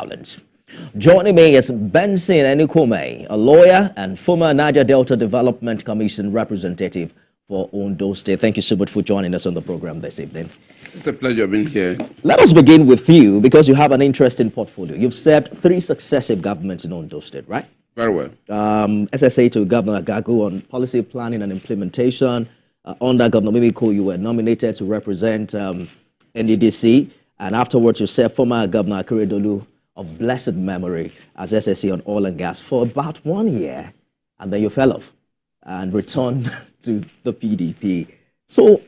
violence. Joining me is Benson Enikome, a lawyer and former Niger Delta Development Commission representative for Ondo State. Thank you so much for joining us on the program this evening. It's a pleasure being here. Let us begin with you because you have an interesting portfolio. You've served 3 successive governments in Ondo State, right? Very well. SSA to Governor Gagu on policy planning and implementation. Under Governor Mimiko, you were nominated to represent NDDC, and afterwards you served former Governor Akeredolu of blessed memory as SSA on oil and gas for about 1 year, and then you fell off and returned to the PDP. So,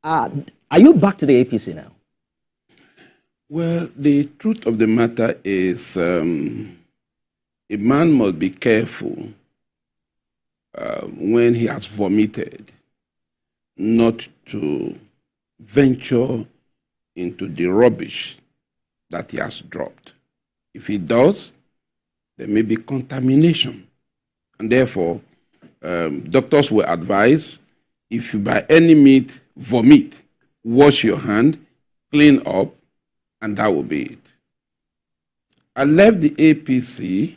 are you back to the APC now? Well, the truth of the matter is a man must be careful when he has vomited not to venture into the rubbish that he has dropped. If he does, there may be contamination. And therefore, doctors will advise, if you by any means vomit, wash your hand, clean up, and that will be it. I left the APC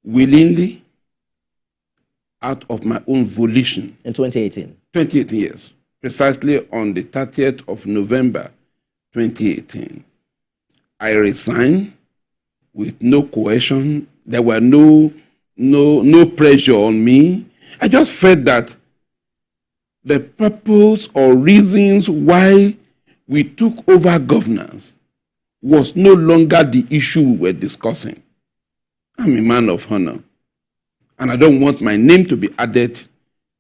willingly, out of my own volition. In 2018? 2018, yes. Precisely on the 30th of November, 2018. I resigned with no coercion. There were no pressure on me. I just felt that the purpose or reasons why we took over governance was no longer the issue we were discussing. I'm a man of honor, and I don't want my name to be added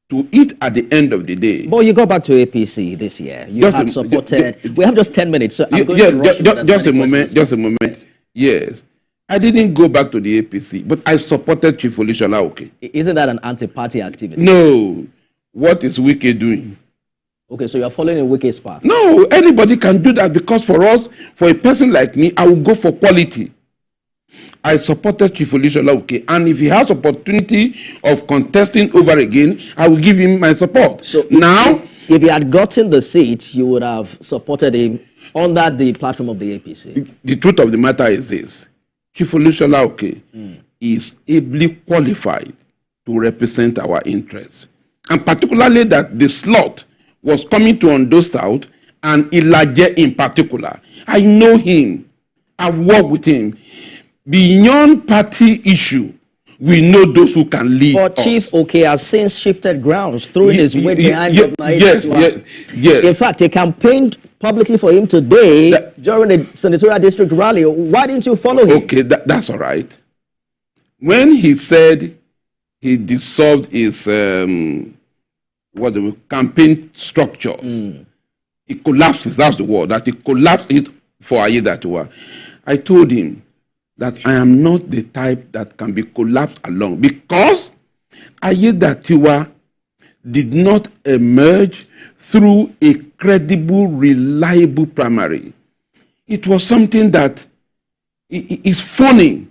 to it at the end of the day. But you got back to APC this year. You had supported. We have just 10 minutes. So I'm going to rush just a moment. Yes. I didn't go back to the APC, but I supported Chief Olushola Oke. Isn't that an anti-party activity? No. What is Wike doing? Okay, so you're following in Wike's path. No, anybody can do that, because for us, for a person like me, I will go for quality. I supported Chief Olushola Oke, and if he has opportunity of contesting over again, I will give him my support. So now, if he had gotten the seat, you would have supported him under the platform of the APC. The truth of the matter is this: Chief Olushola Oke is ably qualified to represent our interests, and particularly that the slot was coming to Ondo South and Ilaje in particular. I know him. I've worked with him. Beyond party issue, we know those who can lead. But Chief Oke has since shifted grounds, throwing his weight behind yes. In fact, he campaigned publicly for him today during the senatorial district rally. Why didn't you follow him? Okay, that's all right. When he said he dissolved his campaign structures, he collapses. That's the word. That he collapsed it for Ayedatiwa. I told him that I am not the type that can be collapsed along, because Ayedatiwa did not emerge through a credible, reliable primary. It was something that is funny.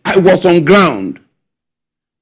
I was on ground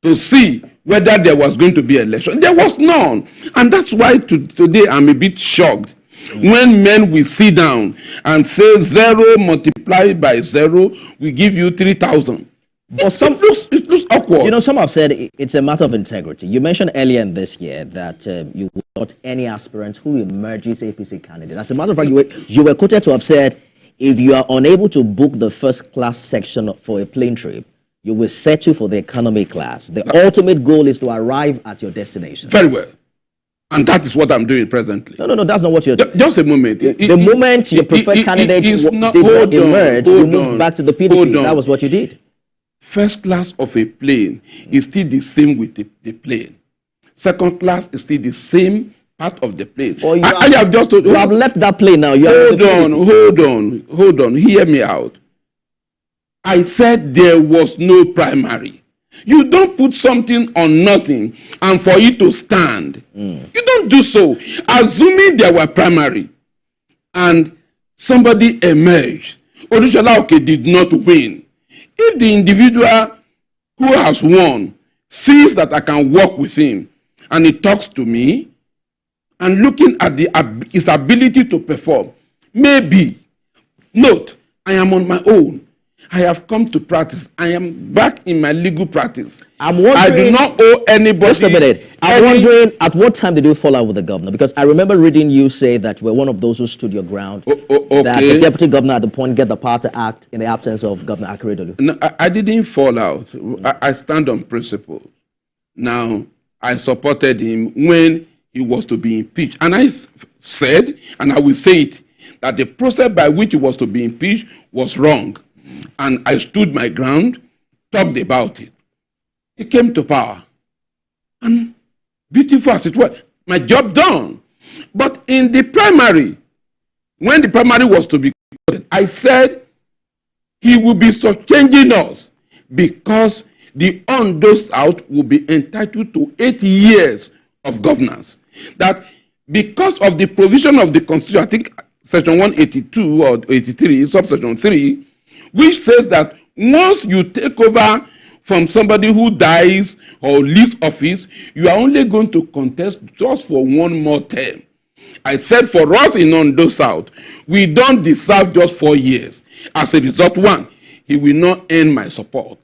to see whether there was going to be an election. There was none. And that's why today I'm a bit shocked when men will sit down and say 0 multiplied by 0 will give you 3,000. But it looks awkward. You know, some have said it's a matter of integrity. You mentioned earlier in this year that you will not any aspirant who emerges APC candidate. As a matter of fact, you were quoted to have said, if you are unable to book the first class section for a plane trip, you will settle for the economy class. The ultimate goal is to arrive at your destination. Very well. And that is what I'm doing presently. No, that's not what you're doing. Just a moment. The moment your preferred candidate did not emerge, you moved back to the PDP. That was what you did. First class of a plane is still the same with the plane. Second class is still the same part of the plane. I have just told you. You have left that plane now. Hold on. Hear me out. I said there was no primary. You don't put something on nothing and for it to stand. You don't do so. Assuming there were primary and somebody emerged, Olushola Oke did not win. If the individual who has won feels that I can work with him and he talks to me and looking at his ability to perform, maybe, note, I am on my own. I have come to practice. I am back in my legal practice. I'm wondering, I do not owe anybody. Just a minute. I'm wondering, at what time did you fall out with the governor? Because I remember reading you say that you were one of those who stood your ground. Okay. That the deputy governor at the point get the power to act in the absence of Governor Akeredolu. No, I didn't fall out. I stand on principle. Now, I supported him when he was to be impeached. And I said, and I will say it, that the process by which he was to be impeached was wrong. And I stood my ground, talked about it. He came to power. And beautiful as it was, my job done. But in the primary, when the primary was to be conducted, I said he will be changing us because the Ondo South will be entitled to 8 years of governance. That because of the provision of the Constitution, I think Section 182 or 83, subsection 3, which says that once you take over from somebody who dies or leaves office, you are only going to contest just for one more term. I said for us in Ondo South, we don't deserve just 4 years. As a result, one, he will not earn my support.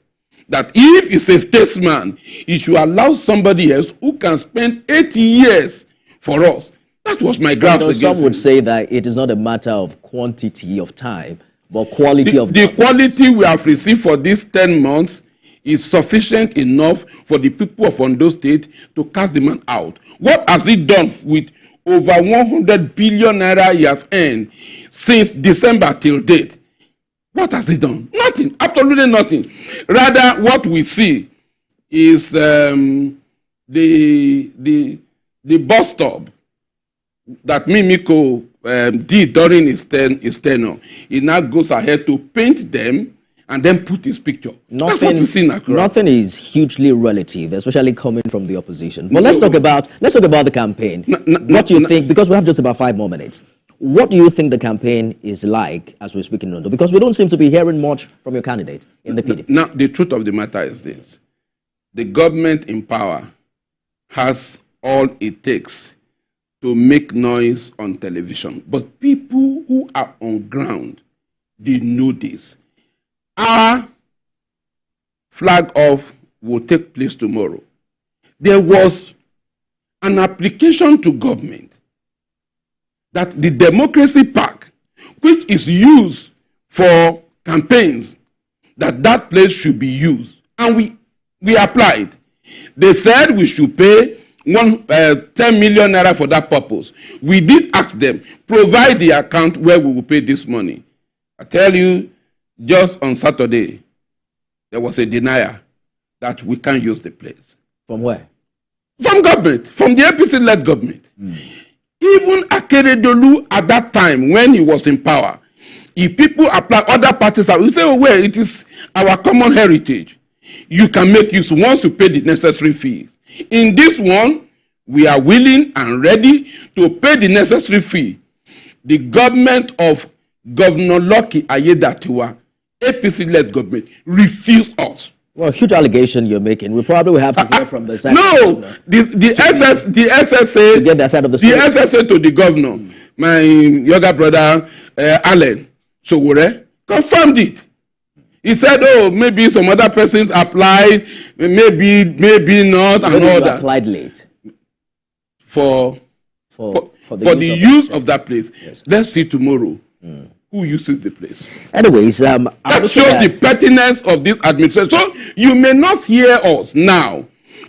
That if he's a statesman, he should allow somebody else who can spend 80 years for us. That was my grounds against some would him. say that it is not a matter of quantity of time, but quality of the quality we have received for these 10 months is sufficient enough for the people of Ondo State to cast the man out. What has he done with over 100 billion naira he has earned since December till date? What has he done? Nothing, absolutely nothing. Rather, what we see is the bus stop that Mimiko did during his tenure. He now goes ahead to paint them and then put his picture. That's what we see in Accra. Nothing is hugely relative, especially coming from the opposition. But let's talk about the campaign. What do you think? Because we have just about 5 more minutes. What do you think the campaign is like as we're speaking in Ondo? Because we don't seem to be hearing much from your candidate in the PDP. Now, the truth of the matter is this. The government in power has all it takes to make noise on television. But people who are on ground, they know this. Our flag off will take place tomorrow. There was an application to government that the Democracy Park, which is used for campaigns, that place should be used. And we applied. They said we should pay 10 million naira for that purpose. We did ask them, provide the account where we will pay this money. I tell you, just on Saturday, there was a denial that we can't use the place. From where? From government, from the APC-led government. Even Akeredolu at that time, when he was in power, if people apply, other parties, we say, oh, well, it is our common heritage. You can make use once you pay the necessary fees. In this one, we are willing and ready to pay the necessary fee. The government of Governor Lucky Ayedatiwa, APC-led government, refused us. Well, huge allegation you're making. We probably will have to hear from the side. No, the SSA to get the side of the SSA to the governor, my younger brother Allen Sowore, confirmed it. He said, "Oh, maybe some other persons applied, maybe not, and all that." Applied late for the use of that place. Yes. Let's see tomorrow. Who uses the place? Anyways, that shows the pertinence of this administration. So you may not hear us now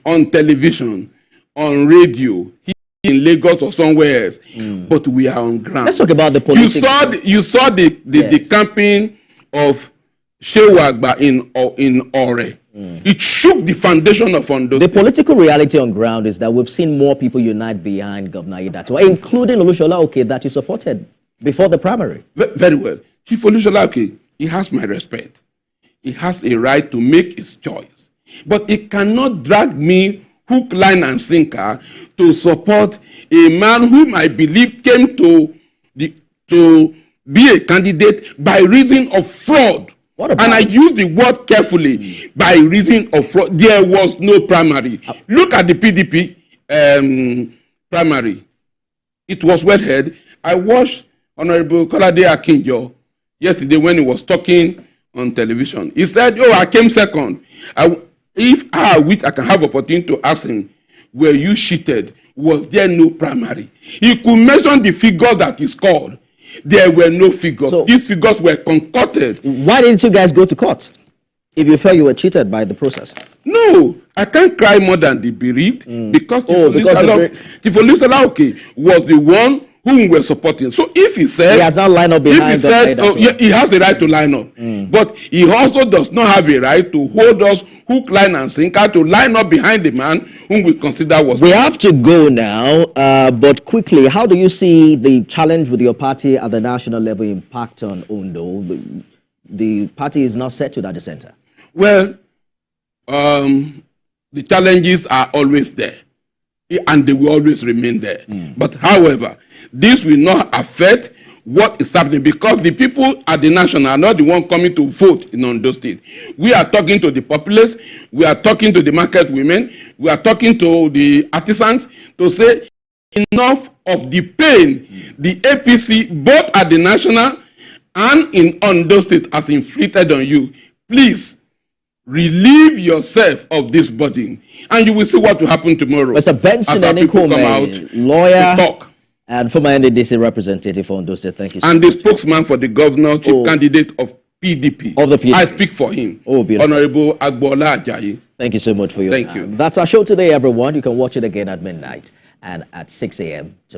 on television, on radio, here in Lagos or somewhere else, but we are on ground. Let's talk about the politics. You saw the campaign of Shehu Agba in Ore. It shook the foundation of Ondo. The political reality on ground is that we've seen more people unite behind Governor Ayedatiwa, including Olushola Oke that you supported before the primary. Very well. Chief Olushola Oke, he has my respect. He has a right to make his choice. But he cannot drag me hook, line, and sinker to support a man whom I believe came to be a candidate by reason of fraud. And I use the word carefully, by reason of fraud. There was no primary. Look at the PDP primary. It was well held. I watched Honorable Kolade Akinjo yesterday when he was talking on television. He said, "Oh, I came second." If I wish I can have opportunity to ask him, were you cheated? Was there no primary? He could mention the figures that he scored. There were no figures. So, these figures were concocted. Why didn't you guys go to court if you felt you were cheated by the process? No, I can't cry more than the bereaved because Tifolisola was the one whom we were supporting. So if he said he has not lined up behind, if he said, he has the right to line up, but he also does not have a right to hold us hook, line, and sinker to line up behind the man whom we consider was. We have to go now, but quickly, how do you see the challenge with your party at the national level impact on Ondo? The party is not settled at the center. Well, the challenges are always there, and they will always remain there. But however, this will not affect what is happening because the people at the national are not the one coming to vote in Ondo State. We are talking to the populace, we are talking to the market women, we are talking to the artisans to say enough of the pain the APC, both at the national and in Ondo State, has inflicted on you. Please, relieve yourself of this burden, and you will see what will happen tomorrow. Mr. Benson Enikome, lawyer and former NDDC representative for Ondo State. Thank you. And the spokesman for the governorship candidate of PDP. Of the PDP. I speak for him. Honorable Agbola Ajayi. Thank you so much for your time. Thank you. That's our show today, everyone. You can watch it again at midnight and at 6 a.m.